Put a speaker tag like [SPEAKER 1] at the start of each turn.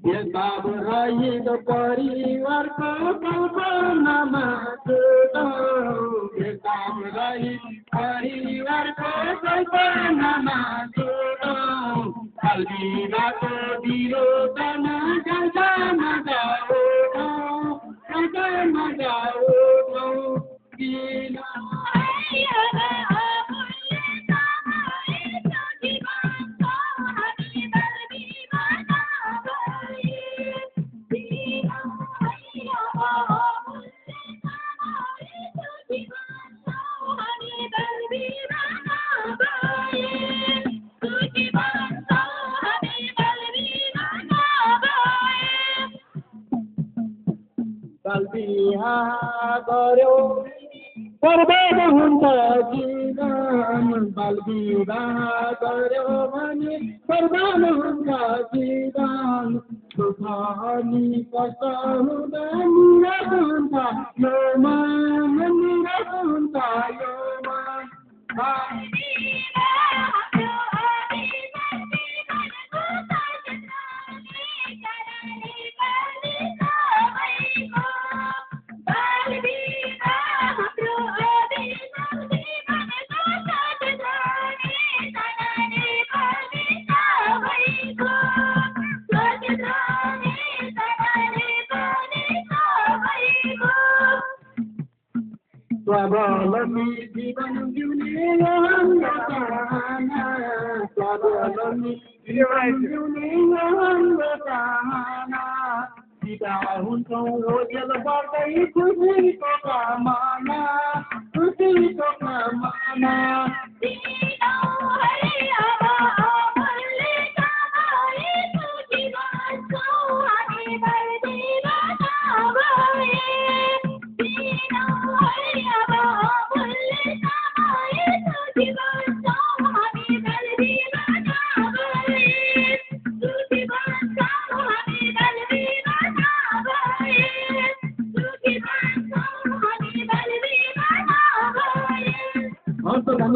[SPEAKER 1] भेदभाव रहित परिवारको कल्पनामा छुटौँ भेदभाव रहित परिवारको कल्पनामा छुटौँ कालबिराको विरोधमा गाउँमा गाउँँ गाउँमा गाउँँ किन बिहा गर्यो बर्बाद हुन्छ जीवन बाल विवाह गर्यो भने बर्बाद हुन्छ जीवन सुख अनि कष्ट हुँदा निराश हुन्छ यो मन निराश हुन्छ यो मन स्वावलम्बी जीवन जिउने हाम्रो चाहना स्वावलम्बी जीवन जिउने हाम्रो चाहना बिदा हुन्छौँ रोजेल बढ्दै खुसीको कामना